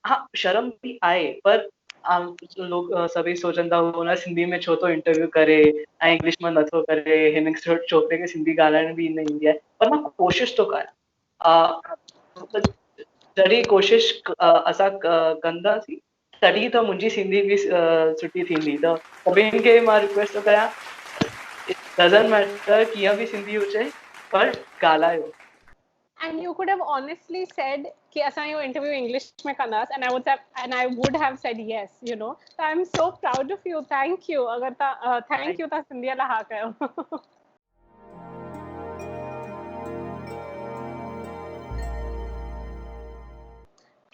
हाँ शर्म भी आए पर लोग सभई सोचंदा हुन सिंधी में छो तो इंटरव्यू करे ऐं इंग्लिश में नथो करे हिन छोकिरे खे सिंधी ॻाल्हाइण बि न ईंदी आहे पर मां कोशिशि थो कयां जॾहिं कोशिशि असां कंदासीं तॾहिं त मुंहिंजी सिंधी बि सुठी थींदी त सभिनि खे मां रिक्वेस्ट थो कयां डज़ंट मैटर कीअं बि सिंधी हुजे पर ॻाल्हायो. And you could have honestly said कि असां यो interview English में कंदास and I would have said yes, you know. So I'm so proud of you. Thank you. अगर thank you ता सिंधी ला हा कयो.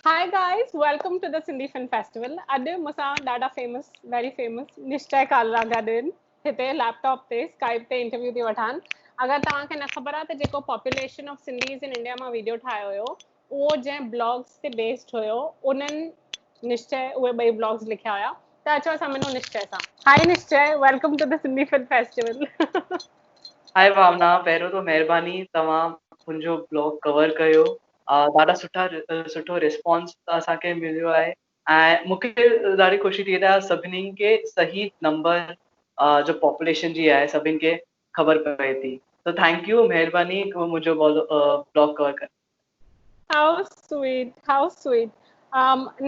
Hi guys, welcome to the Sindhi Film Festival. अॼु मूंसां ॾाढा famous, very famous निश्चय कालरा गॾु हिते लैपटॉप ते Skype ते इंटरव्यू थी वठान. अगर तव्हांखे न ख़बर आहे त जेको population of Sindhis in India मां वीडियो ठाहियो हुयो उहो जंहिं ब्लॉग्स ते बेस्ड हुयो उन्हनि निश्चय उहे ॿई ब्लॉग्स लिखिया हुया त अचो असां मिलूं निश्चय सां. Hi Nishchay, welcome to the Sindhi film festival. Hi Bhavna, पहिरियों तो महिरबानी तव्हां मुंहिंजो ब्लॉग कवर कयो. ॾाढा सुठो रिस्पॉन्स असांखे मिलियो आहे ऐं मूंखे ॾाढी ख़ुशी थी आहे सभिनी खे सही नंबर जो पॉपुलेशन जी आहे सभिनि खे ख़बर पए थी त थैंक यू महिरबानी मुंहिंजो ब्लॉग कवर कर. How sweet, how sweet.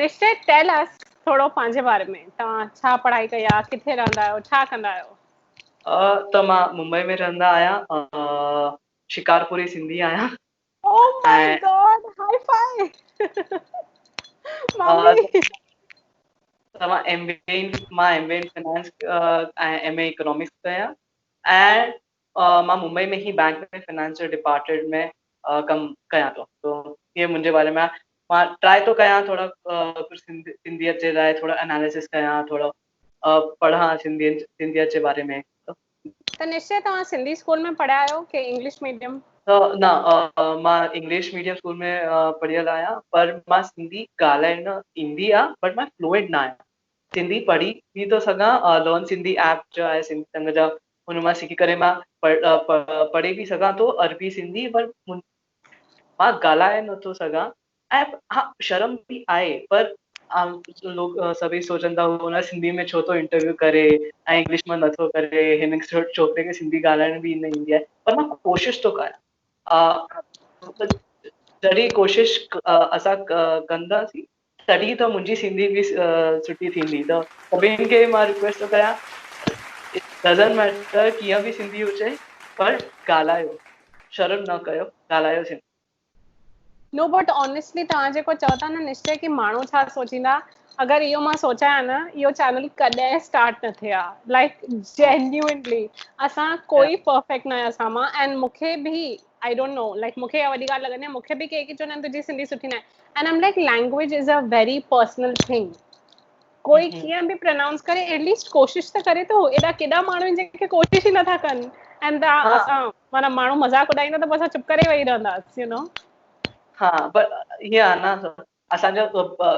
निश्चय tell us थोड़ो पंहिंजे बारे में. तव्हां छा पढ़ाई कई आहे, किथे रहंदा आहियो, छा कंदा आहियो? त मां मुंबई में रहंदा आहियां, शिकारपुरी सिंधी आहियां. Oh my God, high five. Mummy. मां MBA इन फाइनेंस ऐं MA इकोनॉमिक्स कयां ऐं मां मुंबई में ही बैंक में फाइनेंशियल डिपार्टमेंट में कमु कयां थो. तो ये मुंहिंजे बारे में मां ट्राई थो कयां थोड़ा कुझु सिंधियत जे लाइ थोड़ा एनालिसिस कयां थोड़ा पढ़ां सिंधियत जे बारे में. त निश्चय तव्हां सिंधी स्कूल में पढ़िया आहियो कि इंग्लिश मीडियम? न मां इंग्लिश मीडियम स्कूल में पढ़ियल आहियां पर मां सिंधी ॻाल्हाइण ईंदी आहे बट मां फ्लुएंट न आहियां. सिंधी पढ़ी बि थो सघां. लर्न सिंधी ऐप जो आहे सिंधी संग जा हुन मां सिखी करे मां पढ़ी बि सघां थो अरबी सिंधी पर मां ॻाल्हाए नथो सघां ऐं हा शर्म बि आहे पर लोग सभई सोचंदा हुन सिंधी में छो तो इंटरव्यू करे ऐं इंग्लिश में नथो करे हिन छोकिरे खे सिंधी ॻाल्हाइण बि न ईंदी आहे पर मां कोशिशि थो कयां. जॾहिं कोशिशि असां कंदासीं तॾहिं त मुंहिंजी सिंधी बि सुठी थींदी त सभिनि खे मां रिक्वेस्ट थो कयां डज़ंट मैटर कीअं बि सिंधी हुजे पर ॻाल्हायो. शर्म न कयो, ॻाल्हायो सिंधी. नो बट ऑनेस्टली तव्हां जेको चओ था न निश्चय कि माण्हू छा सोचींदा अगरि इहो मां सोचां न इहो चैनल कॾहिं स्टार्ट न थिया लाइक जेन्युइनली असां कोई परफेक्ट न आहे असां मां एंड मूंखे बि आई डोंट नो लाइक मूंखे इहा वॾी ॻाल्हि लॻंदी आहे मूंखे बि कंहिं चवंदा आहिनि तुंहिंजी सिंधी सुठी न आहे and I am like language is a very personal thing. कोई कीअं बि प्रोनाउंस करे एटलीस्ट कोशिशि त करे थो. एॾा केॾा माण्हू आहिनि जेके कोशिशि ई नथा कनि एंड असां माना माण्हू मज़ाक उॾाईंदा त पोइ असां चुप करे वेही रहंदासीं यू नो. हा पर हीअं आहे न असांजो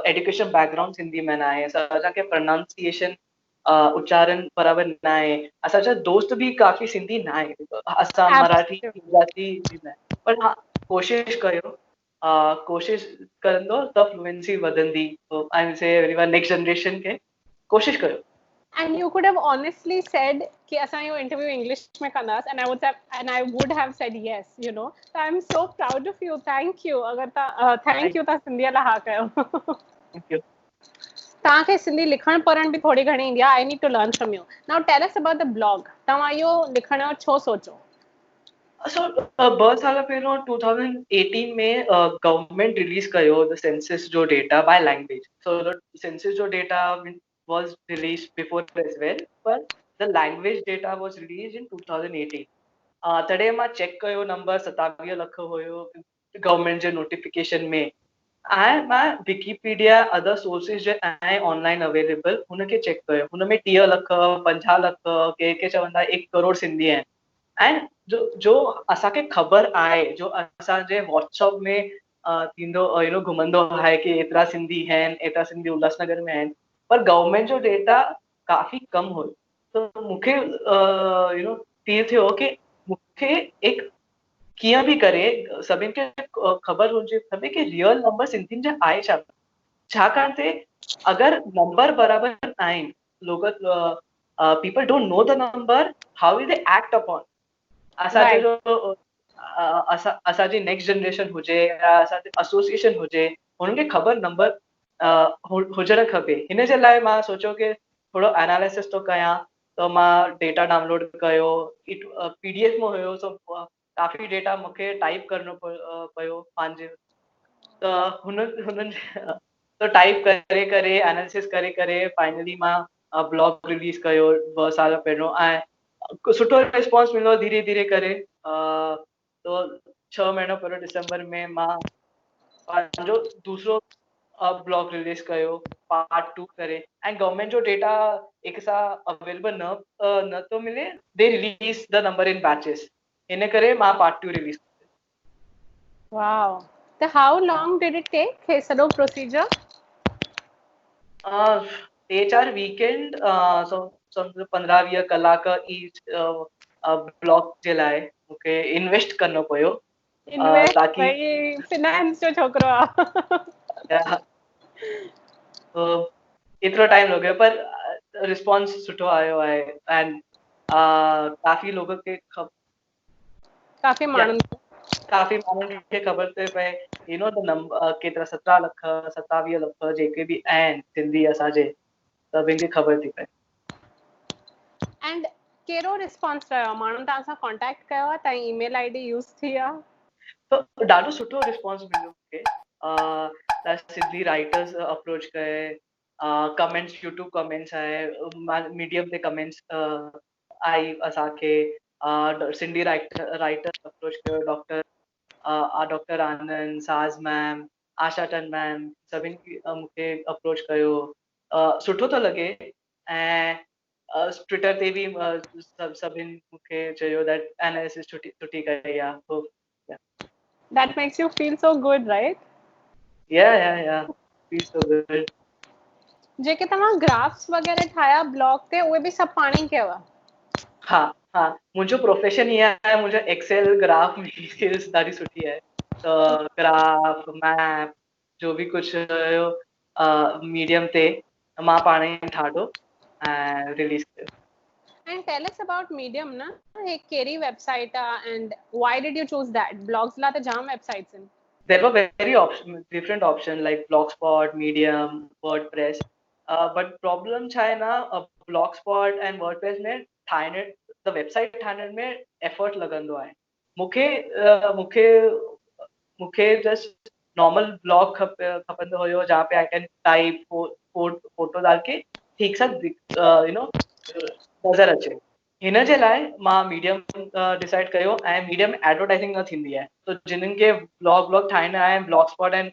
एजुकेशन बैकग्राउंड सिंधी में न आहे. असांखे प्रोनाउंसिएशन उच्चारण बराबर न आहे. असांजा दोस्त बि काफ़ी सिंधी न आहे. असां मराठी गुजराती बि न आहे पर हा कोशिशि कयो. कोशिशि कंदो त फ्लुएंसी वधंदी. I will say everyone next generation खे कोशिशि कयो. And you could have honestly said कि असां यो इंटरव्यू इंग्लिश में कंदास and I would have said yes, you know. So I'm so proud of you. Thank you. अगर thank you ता सिंधी ला हा कयो. Thank you. तव्हांखे सिंधी लिखण पढ़ण बि थोड़ी घणी ईंदी आहे. I need to learn from you. Now tell us about the blog. तव्हां यो लिखण जो छो सोचो? So, 2 साल पहिरियों 2018 में गवर्नमेंट रिलीज कयो द सेंसस जो data bye language. So the census जो data was released before as well, but the language data was released in 2018. तॾहिं मां चेक कयो नंबर 27 लख हुयो गवर्नमेंट जे नोटिफिकेशन में ऐं मां विकीपीडिया अदर सोर्सिस जे ऐं ऑनलाइन अवेलेबल हुनखे चेक कयो. हुन में 30 लख 50 लख के चवंदा 1 करोड़ सिंधी आहिनि ऐं जो असांखे ख़बर आहे जो असांजे व्हाट्सएप में थींदो घुमंदो आहे कि एतिरा सिंधी आहिनि एतिरा सिंधी उल्हासनगर में आहिनि पर गवर्नमेंट जो डेटा काफ़ी कम हुयो. त मूंखे फील थियो कि मूंखे एक कीअं बि करे सभिनि खे ख़बर हुजे खपे कि रियल नंबर सिंधियुनि जा आहे छा. छाकाणि ते अगर नंबर बराबर आहिनि, लोग people don't know the number, how will they act upon? असांजो राइट जो असांजी नेक्स्ट जनरेशन हुजे या असांजी एसोसिएशन हुजे, हुननि खे ख़बर नंबर हुजणु खपे। हिन जे लाइ मां सोचियो कि थोरो एनालिसिस थो कयां, त मां डेटा डाउनलोड कयो, पीडीएफ में हुयो, सो काफ़ी डेटा मूंखे टाइप करणो पियो पंहिंजे, त हुननि तो टाइप करे करे एनालिसिस करे करे फाइनली मां ब्लॉग रिलीज़ कयो 2 साल पहिरियों, ऐं सुठो रिस्पॉन्स मिलियो धीरे धीरे करे। तो 6 महीना पहिरियों दिसंबर में मां पंहिंजो दूसरो ब्लॉग रिलीज़ कयो पार्ट 2 करे, ऐं गवर्नमेंट जो डेटा एक सां अवेलेबल न तो मिले, they release the number in batches, हिन करे मां पार्ट 2 रिलीज़ कयो। वाओ, त how long did it take हे सॼो प्रोसीजर? 3-4 वीकेंड, सम्झो 15-20 कलाक ईच ब्लॉग जे लाइ मूंखे इन्वेस्ट करणो पियो, इन्वेस्ट ताकी भाई फिनेंस जो छोकिरो आहे। एतिरो टाइम लॻियो, पर रिस्पॉन्स सुठो आयो आहे, एंड काफ़ी लोग खे काफ़ी माण्हुनि काफ़ी माण्हुनि खे ख़बर थी पए, यू नो द नंबर केतिरा 17 लख 27 लख जेके बि आहिनि सिंधी असांजे, सभिनि खे ख़बर थी पए। एंड कहिड़ो रिस्पॉन्स रहियो? माण्हुनि तव्हां सां कॉन्टेक्ट कयो आहे? तव्हांजी ईमेल आईडी यूज़ थी आहे? तो ॾाढो सुठो रिस्पॉन्स मिलियो मूंखे, त सिंधी राइटर्स अप्रोच कए, कमेंट्स, यूट्यूब कमेंट्स आहे, मीडियम ते कमेंट्स आई असांखे, सिंधी राइटर्स अप्रोच कयो, डॉक्टर आनंद, साज मैम, आशा टन मैम, सभिनि मूंखे अप्रोच कयो, सुठो थो लॻे। ऐं ट्विटर ते बि सभिनि मूंखे चयो दैट एनालिसिस सुठी कई आहे, तो That makes you feel so good, right? या feels so good। जेके तव्हां ग्राफ्स वग़ैरह ठाहिया ब्लॉग ते, उहे बि सभु पाण ई कयव? हाँ हाँ, मुंहिंजो प्रोफेशन इहा आहे, मुंहिंजो एक्सेल ग्राफ में स्किल्स ॾाढी सुठी आहे, त ग्राफ मैप जो बि कुझु हुयो मीडियम ते मां पाण ई ठातो ऐं रिलीज़ कयो। And tell us about Medium, na? हे कहिड़ी वेबसाइट आहे and why did you choose that? Blogs लाइ त जाम वेबसाइट्स आहिनि। There were different options like Blogspot, Medium, WordPress. But problem छा आहे ना, Blogspot and WordPress में ठाहिण, the website ठाहिण में effort लॻंदो आहे। मूंखे मूंखे just normal blog खपंदो हुयो, जहाँ पे I can type फोटो डाल के ठीक सां नज़र अचे। हिन जे लाइ मां मीडियम डिसाइड कयो, ऐं मीडियम एडवर्टाइजिंग न थींदी आहे, तो जिन्हनि खे ब्लॉग ठाहिणा आहे, blogspot and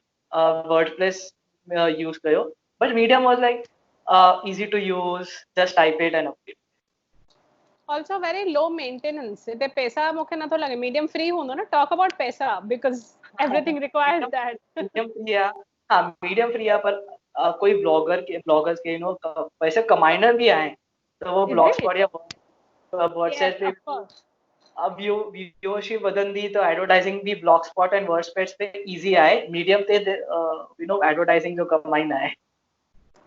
WordPress use कयो, but Medium was like easy to use, just type it and update। Also very low maintenance. हिते पैसा मूंखे नथो लॻे, मीडियम फ्री हूंदो न? टॉक अबाउट पैसा because everything requires that। Medium free आहे, हाँ मीडियम फ्री आहे, पर कोई ब्लॉगर्स के पैसे कमाइण बि आहिनि, त वो Is ब्लॉग it? स्पॉट या Yes, वर्डप्रेस पे of course. अब व्यूअरशिप वधंदी, तो एडवर्टाइजिंग भी ब्लॉगस्पॉट एंड वर्डप्रेस पे इजी आहे, मीडियम ते एडवर्टाइजिंग जो कमाईंदा आहे।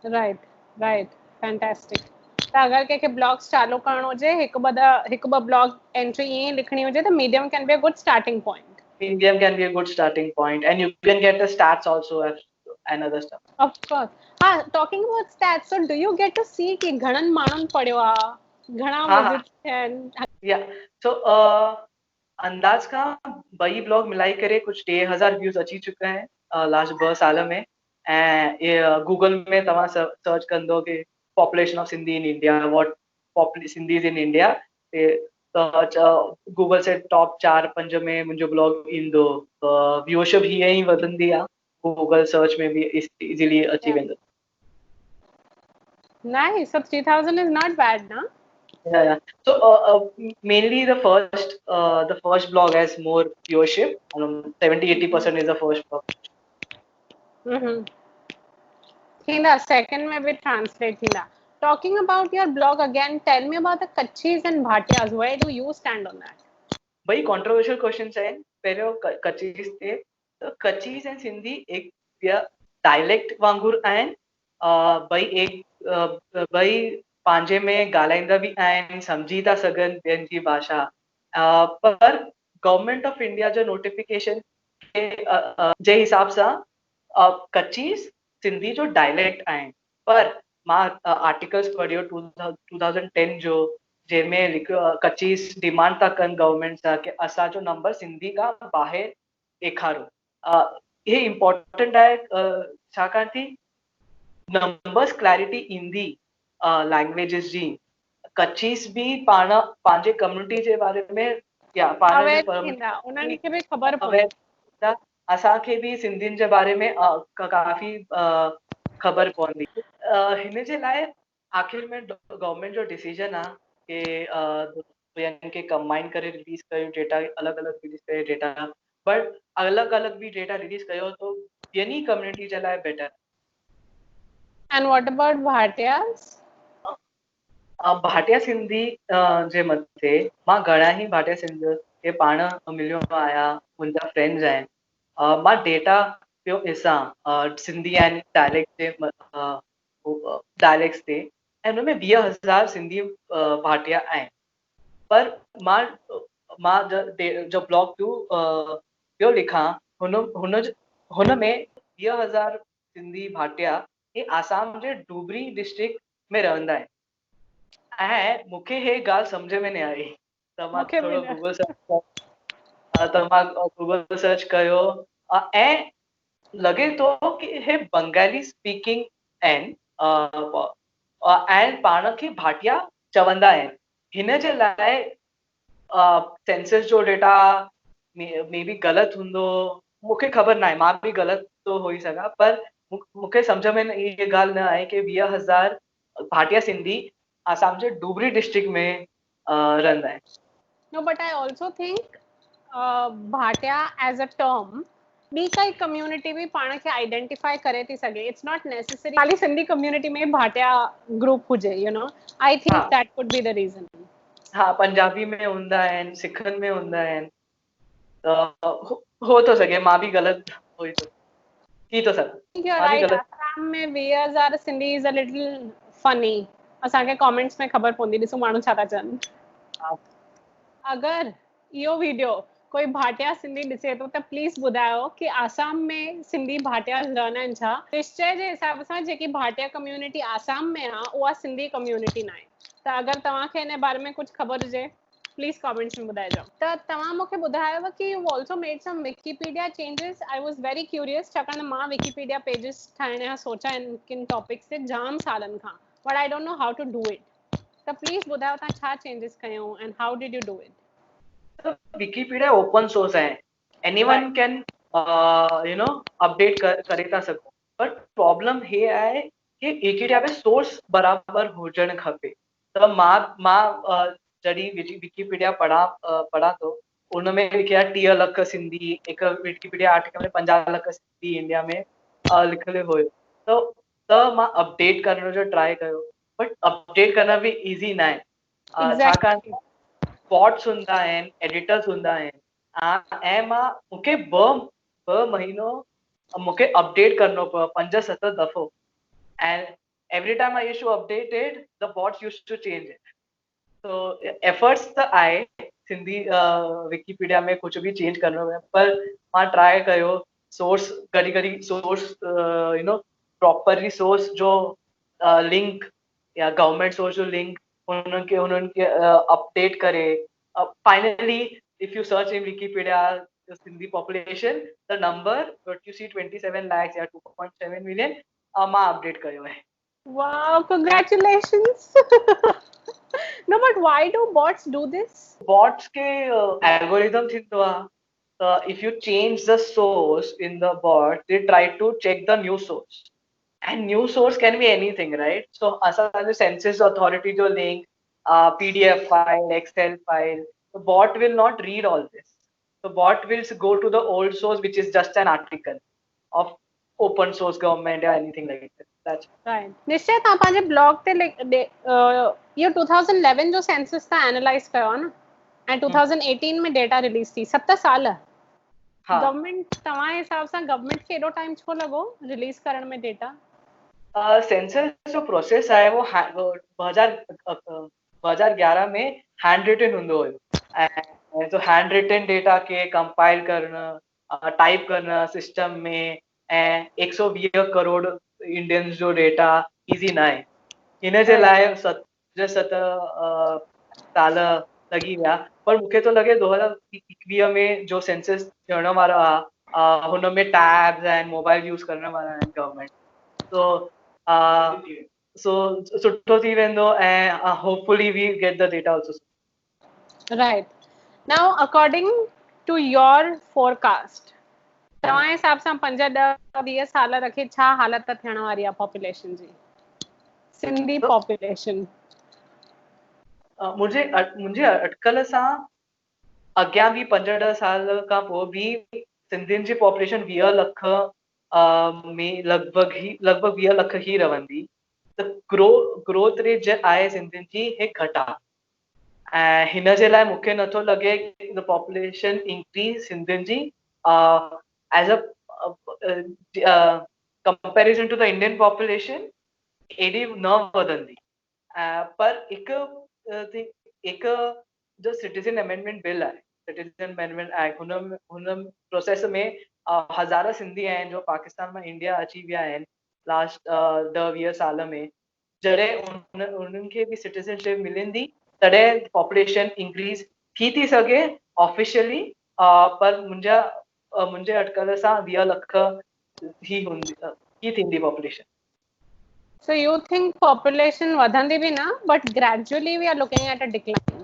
Right, right. Fantastic. त अगरि कंहिंखे ब्लॉग्स चालू करणो हुजे, हिकु ॿ ब्लॉग एंट्री ईअं ई लिखणी हुजे, त medium can be a good starting point. Medium can be a good starting point, and you can get the stats also and other stuff। Of course. हाँ, talking about stats, so do you get to see कि घणनि माण्हुनि पढ़ियो आहे, घणा हाँ हाँ, visits थियनि? या सो अंदाज खां ॿई ब्लॉग मिलाई करे कुछ 1000 व्यूज अची चुका आहिनि लास्ट 2 साल में, ऐं गूगल में तव्हां सर्च कंदो कि population of Sindhi in India, what Sindhis in India, त गूगल से टॉप 4-5 में मुंहिंजो ब्लॉग ईंदो, त व्यूअरशिप हीअं ई वधंदी आहे, गूगल सर्च में भी इजीली अची वेंदो। Nice. So 3000 is not bad, na? Yeah. So mainly the first blog has more viewership. 70-80% is the first blog। थींदा, second में भी translate थींदा। Talking about your blog again, tell me about the Kachis and Bhatias. Where do you stand on that? भाई controversial questions आहिनि। पहिरियों कचीस ते, तो कचीस ऐं सिंधी एक ॿिया डायलेक्ट वांगुरु आहिनि, ॿई पंहिंजे में ॻाल्हाईंदा बि आहिनि, सम्झी था सघनि ॿियनि जी भाषा, पर गवर्नमेंट ऑफ इंडिया जो नोटिफिकेशन जे हिसाब सां कच्ची सिंधी जो डायलेक्ट आहिनि। पर मां आर्टिकल्स पढ़ियो 2010 जो, जंहिंमें कच्ची डिमांड था कनि गवर्नमेंट सां कि असांजो नंबर सिंधी खां ॿाहिरि ॾेखारो। हे इम्पोर्टेंट आहे, छाकाणि थी नंबर्स क्लैरिटी ईंदी लैंग्वेजिस जी, कच्चीस बि पाण पंहिंजे कम्युनिटी जे बारे में या पाण जे अवेयर थींदा, उन्हनि खे बि ख़बर अवेयर पवंदी। थींदा, असांखे बि सिंधियुनि जे बारे में काफ़ी ख़बर पवंदी। हिन जे लाइ आख़िर में गवर्नमेंट जो डिसीजन आहे कि ॿियनि खे कंबाइन करे रिलीज़ कयो डेटा, अलॻि अलॻि रिलीज़ करे डेटा, बट अलॻि अलॻि बि डेटा रिलीज़ कयो तो ॿियनि कम्युनिटी जे लाइ better. And what about Bhatias? Bhatia Sindhi जे मथे मां घणा ई भाटिया सिंधी खे पाण मिलियो आहियां, मुंहिंजा फ्रेंड्स आहिनि। मां डेटा पियो ॾिसां Sindhi and dialect J dialects ते, ऐं हुन में 20,000 सिंधी भाटिया आहिनि। पर मां जो ब्लॉग पियो लिखां, हुन में 20,000 सिंधी भाटिया हे आसाम जे डुबरी डिस्ट्रिक्ट में रहंदा आहिनि। ऐं मूंखे हे ॻाल्हि सम्झ में न आई, त मां मूंखे बि थोरो न। गूगल सर्च कयो, ऐं लॻे थो कि हे बंगाली स्पीकिंग आहिनि, ऐं पाण खे भाटिया चवंदा आहिनि। हिन जे लाइ सेंसस जो डेटा मे बी ग़लति हूंदो, मूंखे ख़बर न आहे, मां बि ग़लति तो होई सघां, पर मूंखे सम्झ में इहे ॻाल्हि न आहे कि 20,000 भाटिया सिंधी आसाम जे डुबरी डिस्ट्रिक्ट में रहंदा आहिनि। No, but I also think Bhatia as a term ॿी काई कम्युनिटी भी पाण खे आइडेंटिफाई करे थी सघे। इट्स नॉट नेसेसरी खाली सिंधी कम्युनिटी में भाटिया ग्रुप हुजे, you know. I think that could be the reason. हाँ, पंजाबी में हूंदा आहिनि, सिखनि में हूंदा आहिनि, हो तो सघे मां बि ग़लति हुई थी तो सघे, मां बि ग़लति। आसाम में 20,000 Sindhi is a little funny. असांखे कमेंट्स में ख़बर पवंदी, ॾिसो माण्हू छा था चवनि। अगर इहो वीडियो कोई भाटिया सिंधी ॾिसे थो त प्लीज़ ॿुधायो कि आसाम में सिंधी भाटिया रहंदा आहिनि छा। निश्चय जे हिसाब सां जेकी भाटिया कम्युनिटी आसाम में आहे उहा सिंधी कम्युनिटी न आहे। त अगर तव्हांखे हिन बारे में कुछ ख़बर हुजे प्लीज़ कमेंट्स में ॿुधाइजो। त तव्हां मूंखे ॿुधायो कि you also made some Wikipedia changes. I was very curious, छाकाणि मां विकिपीडिया पेजेस ठाहिण जा सोचा आहिनि किन टॉपिक्स ते जाम सालनि खां, but I don't know how to do it. त प्लीज़ ॿुधायो तव्हां छा चेंजेस कयूं and how did you do it. Wikipedia open source आहे, एनीवन कैन अपडेट करे था सघो, बट प्रॉब्लम हे आहे कि विकिपीडिया में सोर्स बराबर हुजणु खपे। त मां जॾहिं विकिपीडिया पढ़ा थो, उनमें लिखिया 30 लख सिंधी, हिकु विकिपीडिया आर्टिकल में 50 लख सिंधी इंडिया में लिखियलु हुयो। त मां अपडेट करण जो ट्राई कयो, but update Karan be easy न आहे, छाकाणि बॉट्स हूंदा आहिनि, एडिटर्स हूंदा आहिनि, ऐं मूंखे ॿ महीनो मूंखे अपडेट करणो पियो 5-7 दफ़ो, and every time I used to update it, the bots used to change it. तो एफर्ट्स त आहे सिंधी विकिपीडिया में कुझु बि चेंज करणो में, पर मां ट्राई कयो सोर्स घड़ी सोर्स प्रॉपरली सोर्स जो लिंक या गवर्नमेंट सोर्स जो लिंक उन्हनि खे अपडेट करे। Finally if you search in Wikipedia Sindhi population, the number what you see 27 lakhs या 2.7 million मां अपडेट कयो आहे। Wow, congratulations. No, but why do bots do this? Bots के algorithm थींदो आहे, if you change the source in the bot, they try to check the new source, and new source can be anything, right? So असांजो census authority जो link, PDF file, Excel file, the bot will not read all this. The bot will go to the old source, which is just an article of open source government or anything like that. That's right. निश्चय तव्हां पंहिंजे blog ते इहो 2011 जो census था analyse कयो ना, ऐं 2018 में डेटा रिलीज थी, 7 साल। हाँ गवर्नमेंट तव्हां हिसाब सां गवर्नमेंट खे एॾो टाइम छो लॻो रिलीज करण में डेटा? सेंसस जो प्रोसेस आहे वो 2011 में हैंड रिटन हूंदो हुयो ऐं जो हैंड रिटन डेटा खे कंपाइल करणु टाइप करणु सिस्टम में ऐं 120 करोड़ इंडियंस जो डेटा इज़ी न आहे। हिन जे लाइ 7 साल लॻी विया, पर मूंखे थो लॻे 2021 में जो सेंसस थियण वारो आहे हुन में टैब्स ऐं मोबाइल यूज़ करण वारा आहिनि गवर्नमेंट, so सुठो थी वेंदो ऐं hopefully we get the data also. Right, now according to your forecast तव्हां हिसाब सां 5 10 20 साल रखी छा हालत थियण वारी आहे पॉपुलेशन जी, सिंधी पॉपुलेशन? मुंहिंजे अटकल सां अॻियां बि 5-10 साल खां पोइ बि सिंधियुनि जी पॉपुलेशन 20 लख में लॻभॻि 20 लख ई रहंदी। त ग्रोथ रेट जो आहे सिंधियुनि जी हे घटि आहे ऐं हिन जे लाइ मूंखे नथो लॻे द पॉपुलेशन इंक्रीज सिंधियुनि जी as a comparison to the Indian population एॾी न वधंदी। पर हिकु जो सिटीजन अमेंडमेंट बिल आहे, सिटीजन अमेंडमेंट एक्ट, हुन प्रोसेस में हज़ार सिंधी आहिनि जो पाकिस्तान मां इंडिया अची विया आहिनि लास्ट 10-20 साल में। जॾहिं उन्हनि खे बि सिटीजनशिप मिलंदी तॾहिं पॉपुलेशन इंक्रीज थी सघे ऑफिशियली, पर मुंहिंजे अटकल सां 20 लख ही थींदी population. So you think population वधंदी भी ना, but gradually we are looking at a decline.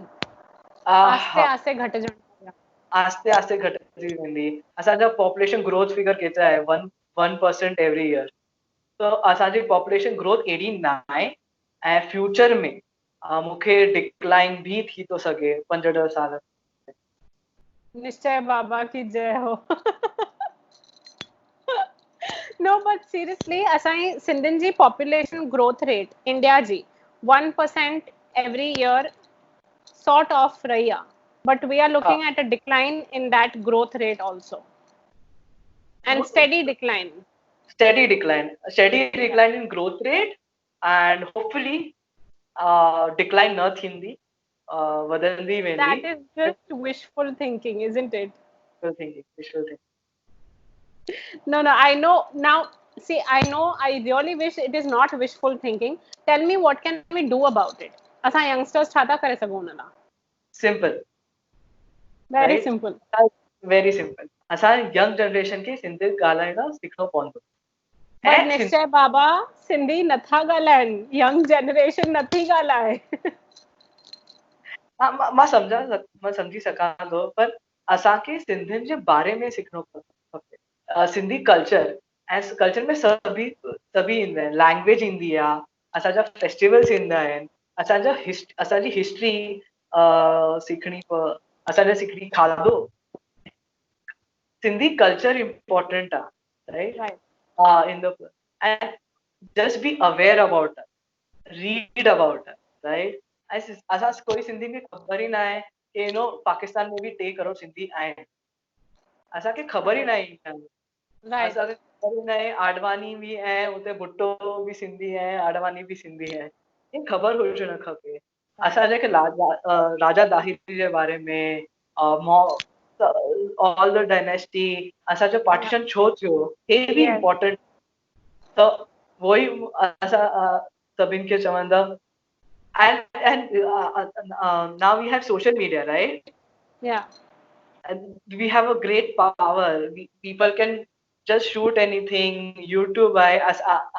आस्ते आस्ते घटजण, आस्ते आस्ते घटजी वेंदी। असांजा पॉपुलेशन ग्रोथ फिगर केतिरा आहे 1% एवरी ईयर, तो असांजी पॉपुलेशन ग्रोथ एॾी न आहे ऐं फ्यूचर में मूंखे डिक्लाइन भी थी थो सघे 5-10 साल। निश्चय बाबा की जय हो। No, but seriously, असांजी सिंधियुनि जी population growth rate India ji 1% every year sort of रही आहे, but we are looking at a decline in that growth rate also, and steady decline in growth rate, and hopefully decline न थींदी, वधंदी वेंदी। That is just wishful thinking, isn't it? Wishful thinking. No, I know now. See, I know, I really wish it is not wishful thinking. Tell me, what can we do about it? असां youngsters छा था करे सघूं उन लाइ? Simple. Very right? simple. Very simple. असां young generation खे सिंधी ॻाल्हाइण सिखणो पवंदो। पर निश्चय बाबा सिंधी नथा ॻाल्हाइनि, यंग जनरेशन नथी ॻाल्हाए। मां सम्झी सघां थो, पर असांखे सिंधियुनि जे बारे में सिखणो खपे। सिंधी कल्चर ऐं कल्चर में सभी ईंदा आहिनि, लैंग्वेज ईंदी आहे, असांजा फेस्टिवल्स ईंदा आहिनि, असांजी हिस्ट्री सिखणी, असांजा सिखणी खाधो, सिंधी कल्चर इम्पोर्टेंट आहे, right? In the end just be aware about it, read about it, right? असां कोई सिंधी खे ख़बर ई न आहे कि नो पाकिस्तान में बि 3 करोड़ सिंधी आहिनि, असांखे ख़बर ई न आहे। असांखे ख़बर ई न आहे आडवानी बि आहे उते, भुट्टो बि सिंधी आहे, आडवानी बि सिंधी आहे, हे ख़बर हुजणु खपे। असांजे राजा दाहिर जे बारे में, ऑल द डायनेस्टी, असांजो पार्टीशन छो थियो, हे बि इम्पोर्टेंट। त उहो ई असां सभिनि खे चवंदा। And now we have social media, right? Yeah. And we have a great power. People can just shoot anything. YouTube है,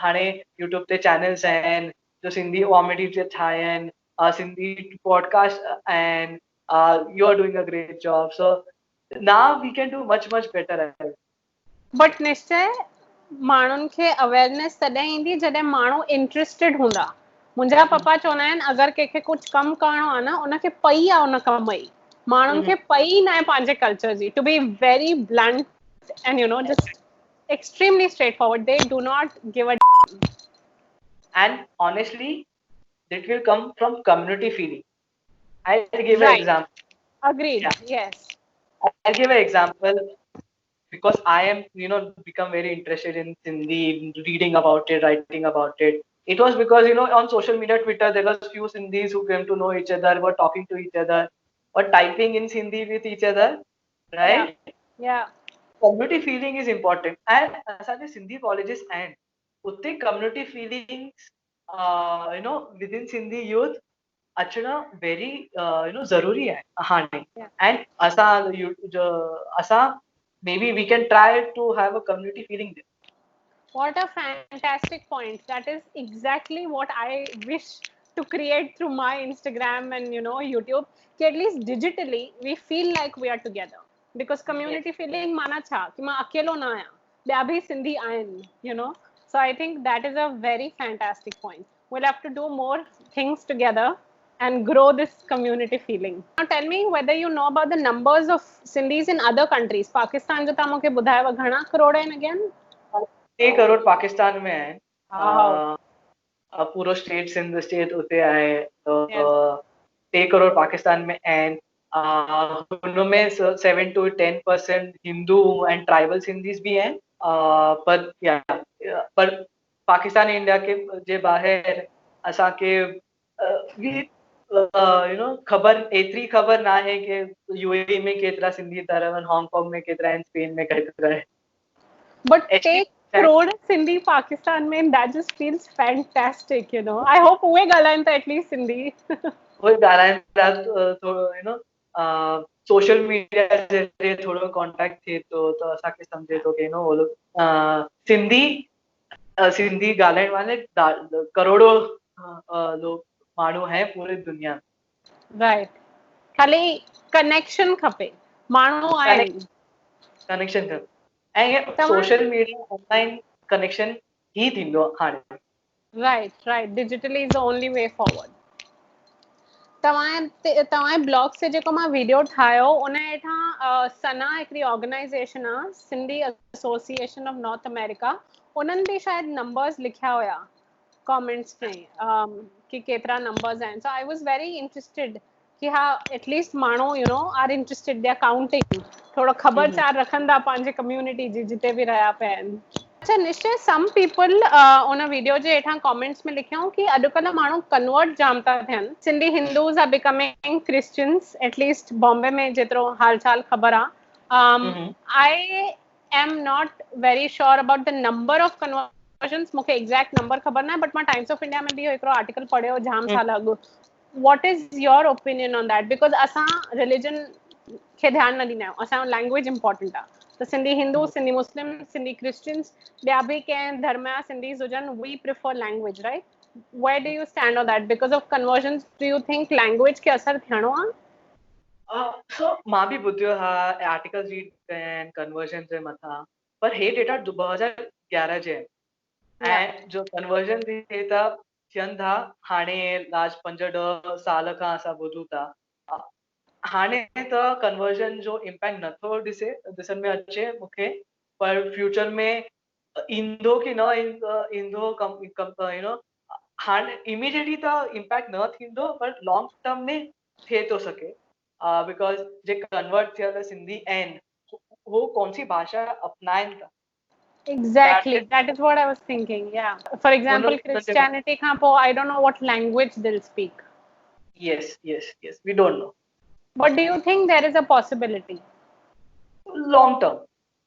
हाणे YouTube ते channels हैं जो सिंधी comedy जे ठाहे हैं, Sindhi podcast, and you are doing a great job. So now we can do much better. But निश्चय माण्हुनि खे अवेयरनेस तॾहिं ईंदी जॾहिं माण्हू इंटरेस्टेड हूंदा। मुंहिंजा पप्पा चवंदा आहिनि अगरि कंहिंखे कुझु कमु करणो आहे न, उनखे पई आहे उन कम ई, माण्हुनि खे पई न आहे पंहिंजे कल्चर जी। To be very blunt and you know just extremely straightforward, they do not give a and honestly it will come from community feeling. I'll give an example. Agreed. Yes, I'll give an example. because I am, become very interested in Sindhi, reading about it, writing about it. It was because, on social media, Twitter, there was few Sindhis who came to know each other, were talking to each other, or typing in Sindhi with each other, Yeah. right? Yeah. Community feeling is important. And असांजे Sindhi colleges आहिनि, उते community feelings, within Sindhi youth अचणु very, ज़रूरी आहे हाणे. Yeah. And असां maybe we can try to have a community feeling there. What a fantastic point. That is exactly what I wish to create through my Instagram and YouTube. Ki at least digitally we feel like we are together. Because Yes. community feeling mana cha ki main akelo na aya. ॿिया बि सिंधी आहिनि. So I think that is a very fantastic point. We'll have to do more things together and grow this community feeling. Now tell me whether you know about the numbers of Sindhis in other countries. Pakistan जो तव्हां मूंखे ॿुधायव घणा करोड़ आहिनि again? 3 crore Pakistan में आहिनि. Wow. पूरो state Sindh state उते आहे, Yes. 3 करोड़ पाकिस्तान में आहिनि. हुनमें 7 to 10% हिंदू एंड ट्राइबल सिंधीस भी आहिनि. पर पाकिस्तान इंडिया जे ॿाहिरि असांखे ख़बर एतिरी ख़बर न आहे कि यूएई में केतिरा सिंधी रहनि, हांगकांग में केतिरा आहिनि, स्पेन में केतिरा आहिनि. But take crore Sindhi Pakistan mein, that just feels fantastic. I hope उहे ॻाल्हाइनि त at least Sindhi. उहे ॻाल्हाइनि था, थोरो सोशल मीडिया जे ज़रिए थोरो कॉन्टेक्ट थिए थो, त असांखे सम्झे थो कि सिंधी ॻाल्हाइण वारे करोड़ों लोग माण्हू हैं पूरी दुनिया में. Right. खाली कनेक्शन खपे, माण्हू आहिनि. कनेक्शन खपे ऐं सोशल मीडिया ऑनलाइन कनेक्शन ही थींदो हाणे. Right. Digitally is the only way forward. तव्हांजे ब्लॉग से जेको मां वीडियो ठाहियो उन हेठां सना हिकिड़ी ऑर्गेनाइजेशन आहे, Sindhi association of north America, उन्हनि बि शायदि नंबर्स लिखिया हुया कमेंट्स में कि केतिरा नंबर्स आहिनि. So I was very interested कि हा एटलीस्ट माण्हू are interested, they are counting, थोरो ख़बरचार रखनि था पंहिंजे कम्युनिटी जी जिते बि रहिया पिया आहिनि. अच्छा निश्चय, सम पीपल उन वीडियो जे हेठां कमेंट्स में लिखियऊं कि अॼुकल्ह माण्हू कन्वर्ट जाम था थियनि. Sindhi Hindus are becoming Christians, at least Bombay में जेतिरो हालचाल ख़बर आहे. I am not very sure about the number of conversions, मूंखे एग्जैक्ट नंबर ख़बर न आहे, बट मां टाइम्स ऑफ इंडिया में बि हिकिड़ो आर्टिकल पढ़ियो जाम साल अॻु. What is your opinion on that? Because असां रिलीजन खे ध्यानु न ॾींदा आहियूं, असांजो लैंग्वेज इंपॉर्टेंट आहे. त सिंधी हिंदू, सिंधी मुस्लिम, सिंधी क्रिश्चियंस, ॿिया बि कंहिं धर्म जा सिंधीज़ हुजनि, we prefer language, right? Where do you stand on that? Because of conversions, do you think language खे असर थियणो आहे? सो मां बि ॿुधियो आहे, आर्टिकल्स रीड कया आहिनि कन्वर्जन जे मथां, पर हे डेटा 2011 जे आहिनि ऐं जो कन्वर्जन थिए था थियनि था हाणे लास्ट 5-10 साल खां असां ॿुधूं था. हाणे त कन्वर्जन जो इम्पैक्ट नथो ॾिसण में अचे मूंखे, पर फ्यूचर में ईंदो कि न ईंदो, हाणे इमीडिएटली त इम्पैक्ट न थींदो, पर लॉन्ग टर्म में थिए थो सघे. बिकॉज जे कन्वर्ट थियल सिंधी आहिनि वो कौन सी भाषा अपनाइनि था. Exactly, that is what I was thinking. Yeah, for example, Christianity खां पोइ I don't know what language they'll speak. Yes, we don't know. But do you think there is a possibility? Long term,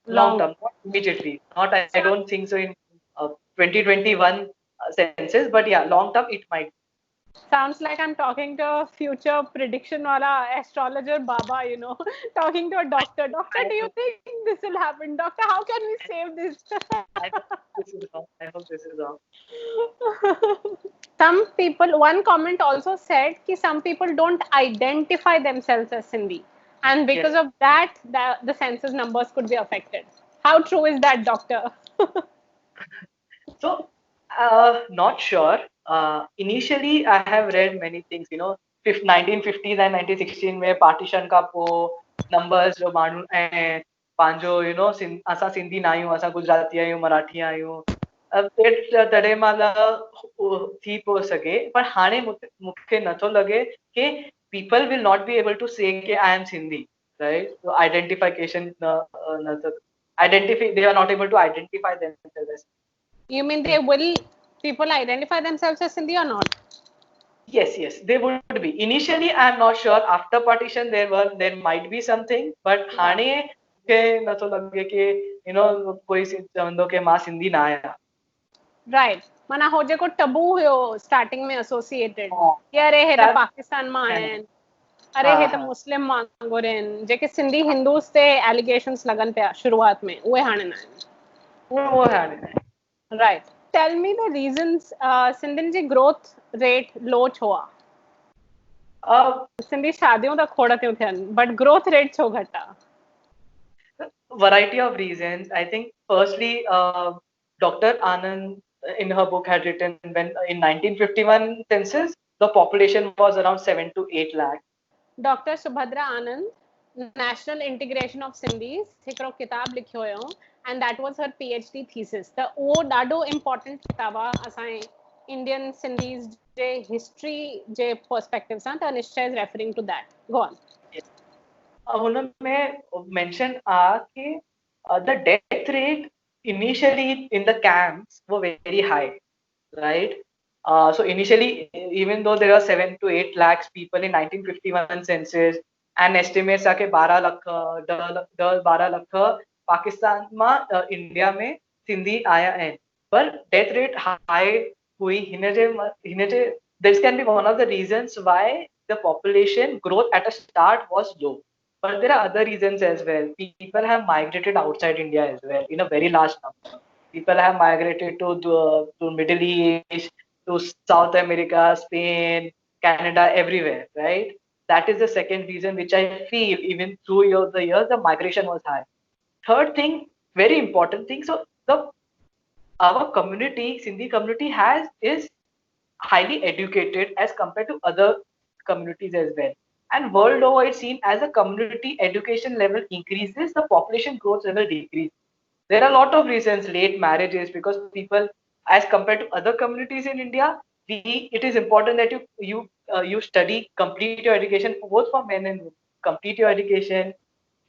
not immediately. I don't think so in 2021 census, but yeah, long term it might. Sounds like I'm talking to a future prediction wala astrologer Baba, talking to a doctor. Doctor, do you think this will happen? Doctor, how can we save this? I hope this is wrong. Some people, one comment also said that some people don't identify themselves as Sindhi. And because of that, the census numbers could be affected. How true is that, doctor? So, not sure. Initially, I have read many things. 1950s and 1916 में partition का पोइ numbers जो माण्हू ऐं पंहिंजो असां सिंधी न आहियूं, असां गुजराती आहियूं, मराठी आहियूं, तॾहिं महिल थी पियो सघे. पर हाणे मूंखे नथो लॻे कि people will not be able to say कि I am Sindhi, right? So identification They are not able to identify themselves as. You mean people identify themselves as Sindhi or not? Yes, they would be. Initially, I am not sure. After partition, there might be something, but हाणे के न तो लगे कि कोई चवंदो कि मां सिंधी ना आहियां. Right. माना हो जेको टबू हुयो स्टार्टिंग में एसोसिएटेड हाँ, कि अरे हे त that पाकिस्तान मां आया आहिनि, अरे हे हाँ त हाँ मुस्लिम वांगुर आहिनि, जेके सिंधी हिंदूस ते एलिगेशंस लगन पिया शुरुआत में, उहे हाणे न आहिनि. वो है हाणे. Right. Tell me the reasons सिंधियुनि जी growth rate low छो आहे? सिंधी शादियूं त खोड़ थियूं थियनि, but growth rate छो घटि आहे? Variety of reasons. I think firstly, Dr. Anand in her book had written when in 1951 census, the population was around 7 to 8 lakh. Doctor Subhadra Anand national integration of Sindhis हिकिड़ो किताब लिखियो हुयो and that was her PhD thesis. त उहो ॾाढो important किताब आहे असांजे इंडियन सिंधीज़ जे हिस्ट्री जे पर्सपेक्टिव सां. त Nishchay is referring to that. Go on. उनमें mention कि the death rate initially in the camps were very high, right? So initially, even though there were 7 to 8 lakhs people in 1951 census, and estimates are कि 12 lakh 12 lakh Pakistan में India में सिंधी आया आहिनि, पर death rate high हुई. हिन जे this can be one of the reasons why the population growth at a start was low. But there are other reasons as well. People have migrated outside India as well in a very large number. People have migrated to Middle East, to South America, Spain, Canada, everywhere, right? That is the second reason which I feel even through the years the migration was high. Third thing, very important thing. So the our community, Sindhi community is highly educated as compared to other communities as well. And world over, it's seen as a community education level increases, the population growth level decreases. There are a lot of reasons, late marriages, because people, as compared to other communities in India, it is important that you study, complete your education, both for men and women. Complete your education,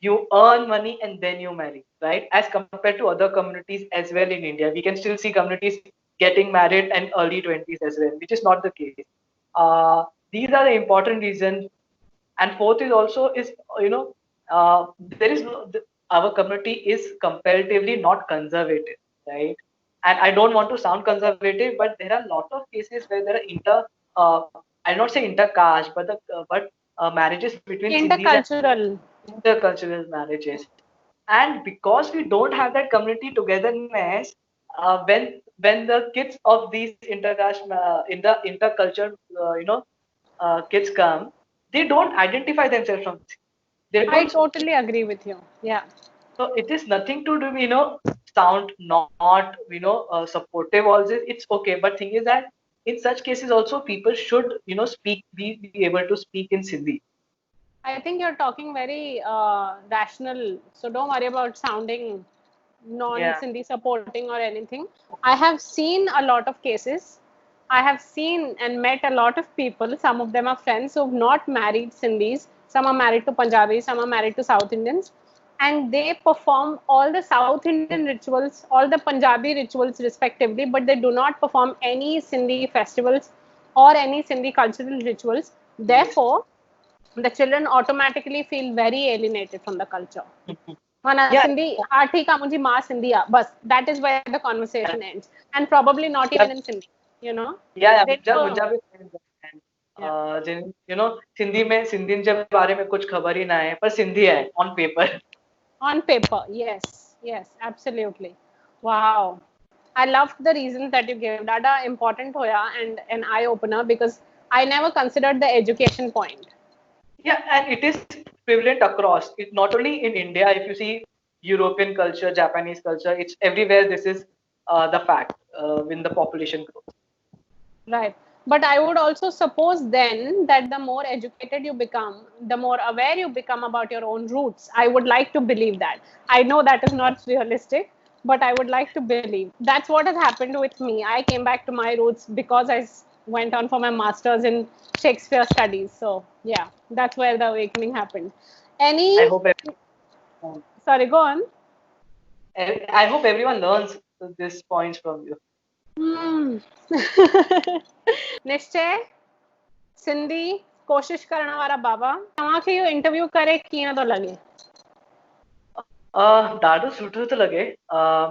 you earn money, and then you marry, right? As compared to other communities as well in India, we can still see communities getting married in early 20s as well, which is not the case. These are the important reasons. And fourth is also is there is our community is comparatively not conservative, right? And I don't want to sound conservative, but there are a lot of cases where there are uh, I'll not say intercaste, but marriages between Sindhis and Intercultural. intercultural marriages. And because we don't have that community togetherness, when the kids of these intercaste in the intercultural kids come, they don't identify themselves from. They I don't. totally agree with you. Yeah. So it is nothing to do, sound not, supportive. Also, it's okay. But thing is that in such cases also people should, speak, be able to speak in Sindhi. I think you're talking very rational. So don't worry about sounding Yeah. non-Sindhi supporting or anything. I have seen a lot of cases. I have seen and met a lot of people. Some of them are friends who've not married Sindhis. Some are married to Punjabis. Some are married to South Indians. And they perform all the South Indian rituals, all the Punjabi rituals respectively, but they do not perform any Sindhi festivals or any Sindhi cultural rituals. Yes. Therefore, the children automatically feel very alienated from the culture. माना Yeah. Sindhi हाँ ठीक है मुझे माँ सिंधी है बस that is where the conversation ends and probably not even in Sindhi, you know. Yeah, They मुझे भी friends हैं, yeah. जिन सिंधी के बारे में कुछ खबर ही ना है, पर सिंधी है on paper. On paper, yes, absolutely. Wow. I loved the reasons that you gave. Dada important hoya and an eye opener because I never considered the education point. Yeah, and it is prevalent across. It not only in India. If you see European culture, Japanese culture, it's everywhere. This is the fact in the population growth. Right. But I would also suppose then that the more educated you become, the more aware you become about your own roots. I would like to believe that. I know that is not realistic, but I would like to believe. That's what has happened with me. I came back to my roots because I went on for my master's in Shakespeare studies. So, yeah, that's where the awakening happened. I Any, hope. sorry, go on. I hope everyone learns this points from you. निश्चय सिंधी कोशिश करण वारा बाबा, तव्हांखे इहो interview करे कीअं थो लॻे? ॾाढो सुठो थो लॻे।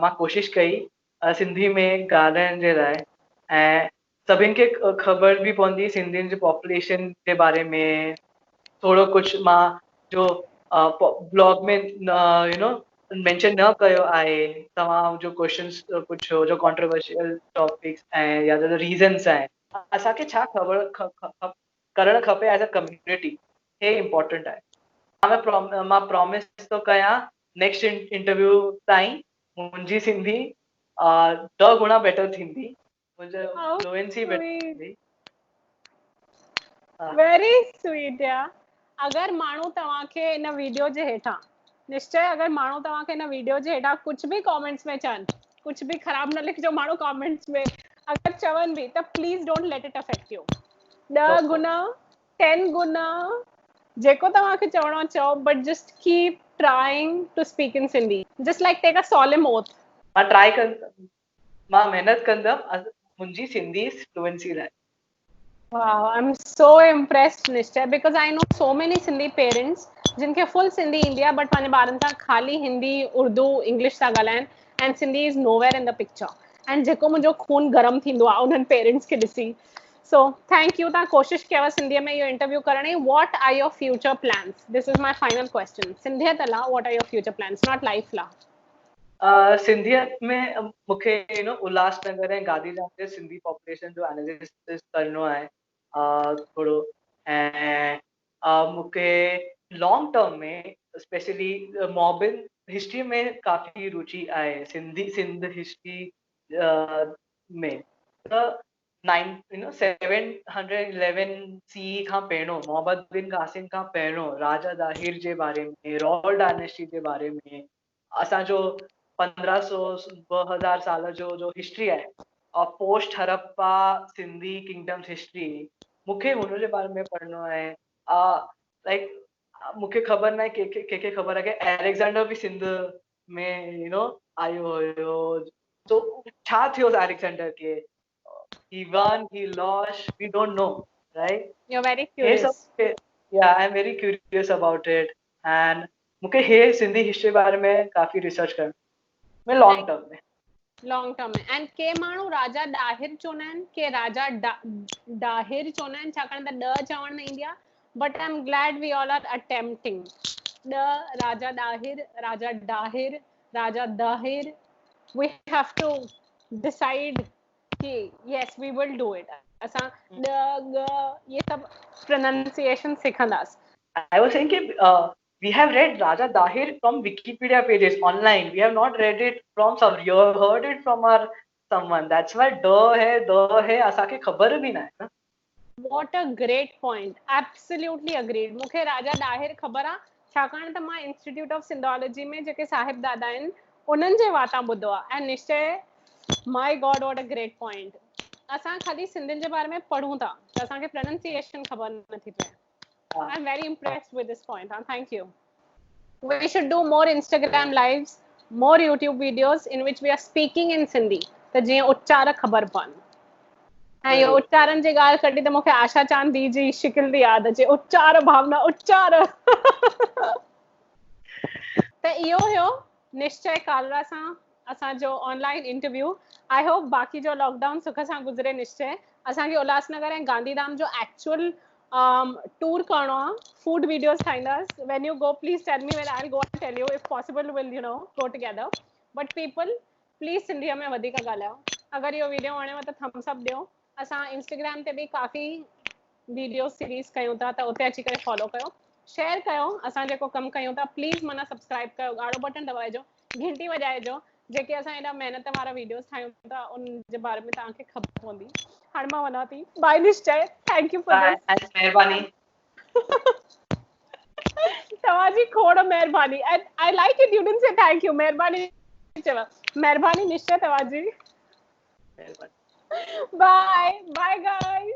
मां कोशिशि कई सिंधी में ॻाल्हाइण जे लाइ, ऐं सभिनि खे ख़बर बि पवंदी सिंधियुनि जी पॉपुलेशन जे बारे में। थोरो कुझु मां जो ब्लॉग में मेंशन न कयो आहे, तव्हां जो क्वेश्चन्स पुछो जो कॉन्ट्रोवर्शियल टॉपिक्स ऐं या जो रीज़न्स आहिनि, असांखे छा ख़बर करणु खपे एज़ अ कम्युनिटी, हे इम्पोर्टेंट आहे। मां प्रॉमिस थो कयां नेक्स्ट इंटरव्यू ताईं मुंहिंजी सिंधी 10 गुणा बेटर थींदी, मुंहिंजो फ्लुएंसी बेटर थींदी। वेरी स्वीट यार। अगर माण्हू तव्हांखे इन वीडियो जे हेठां, निश्चय अगर माण्हू तव्हांखे इन वीडियो जे हेठां कुझु बि कमेंट्स में चवनि, कुझु बि ख़राब न लिखिजो माण्हू कमेंट्स में, अगर चवनि बि त please don't let it affect you. 10 गुना 10 गुना जेको तव्हांखे चवणो चओ, but just keep trying to speak in Sindhi, just like take a solemn oath। मां ट्राई कंदमि, मां महिनत कंदमि मुंहिंजी सिंधी फ्लुएंसी लाइ। Wow, I'm so impressed, Nishchay, because I know so many Sindhi parents जिनके full Sindhi India, but पंहिंजे ॿारनि सां ख़ाली हिंदी, उर्दू, इंग्लिश था ॻाल्हाइनि, and Sindhi is nowhere in the picture. And जेको मुंहिंजो खून गरम थींदो आहे उन्हनि पेरेंट्स खे ॾिसी। So thank you, तव्हां कोशिशि कयव सिंधीअ में इहो इंटरव्यू करण जी। What are your future plans? This is my final question. सिंधियत लाइ what are your future plans? Not life लाइ। सिंधियत में मूंखे उल्हासनगर ऐं गांधीधाम जे सिंधी पॉपुलेशन जो एनालिसिस करणो आहे थोरो, ऐं मूंखे लॉन्ग टर्म में स्पेशली मॉबिन हिस्ट्री में काफ़ी रुचि आहे, सिंध हिस्ट्री में। त 711 CE खां पहिरियों, मोहम्मद बिन कासिम खां पहिरियों, राजा दाहिर जे बारे में, रॉयल डायनेस्टी जे बारे में, असांजो 1500-2000 साल जो हिस्ट्री आहे, और post Harappa Sindhi kingdoms history, मूंखे हुन जे बारे में पढ़णो आहे। लाइक मूंखे ख़बर न आहे कंहिंखे ख़बर आहे कि एलेक्जेंडर बि सिंध में आयो हुयो, तो छा थियो एलेक्जेंडर खे? He won, he lost, we don't know, right? You're very curious. Yeah, I'm very curious about it, and मुझे हे सिंधी हिस्ट्री बारे में काफी रिसर्च करना मैं लॉन्ग टर्म में। एंड के माण्हू राजा डाहिर चवंदा आहिनि, के राजा डाहिर चवंदा आहिनि, छाकाणि त ॾ चवण न ईंदी आहे, but I am glad we all are attempting. Raja Dahir, Raja Dahir, we have to decide कि yes we will do it. असां ये सब प्रोनाउंसिएशन सिखंदासीं। आई वाज सेइंग कि we have read Raja Dahir from Wikipedia pages online. We have not read it from some, you heard it from our someone. That's why the है असांखे ख़बर भी ना है ना। What a great point. Absolutely agreed. मूंखे राजा डाहिर ख़बर आहे, छाकाणि त मां इंस्टीट्यूट ऑफ सिंधोलॉजी में जेके साहिब दादा आहिनि उन्हनि जे वाता ॿुधो आहे। ऐं निश्चय my God what a great point. असां खाली सिंधियुनि जे बारे में पढ़ूं था त असांखे प्रोनाउंसिएशन ख़बर नथी पए। I am very impressed with this point. Thank you. We should do more Instagram lives, more YouTube videos in which we are speaking in Sindhi, त जीअं उच्चार ख़बर पवनि। ऐं इहो उच्चारण जी ॻाल्हि कढी त मूंखे आशा चांदी जी शिकिल थी यादि अचे। उच्चार भावना उच्चार। त इहो हुयो निश्चय कालरा सां असांजो ऑनलाइन इंटरव्यू। आई होप बाक़ी जो लॉकडाउन सुख सां गुज़रे। निश्चय असांखे उल्हासनगर ऐं गांधीधाम जो एक्चुअल टूर करणो आहे, फूड वीडियोस ठाहींदासीं। When you go please tell me, when I will go and tell you if possible will go together. But people please सिंधीअ में वधीक ॻाल्हायो। अगरि इहो वीडियो वणेव त थम्स अप ॾियो। असां इंस्टाग्राम ते बि काफ़ी वीडियो सीरीज़ कयूं था, त उते अची करे फॉलो कयो, शेयर कयो। असां जेको कमु कयूं था प्लीज़ माना सब्सक्राइब कयो, ॻाढ़ो बटन दबाइजो, घंटी वॼाइजो, जेके असां हेॾा महिनत वारा वीडियोस ठाहियूं था उन जे बारे में तव्हांखे ख़बर पवंदी। हाणे मां वञा थी। बाय निश्चय, थैंक यू फॉर दिस। महिरबानी। तव्हांजी खोड़ महिरबानी। I like it, you didn't say thank you. महिरबानी चव। महिरबानी निश्चय तव्हांजी। Bye bye guys.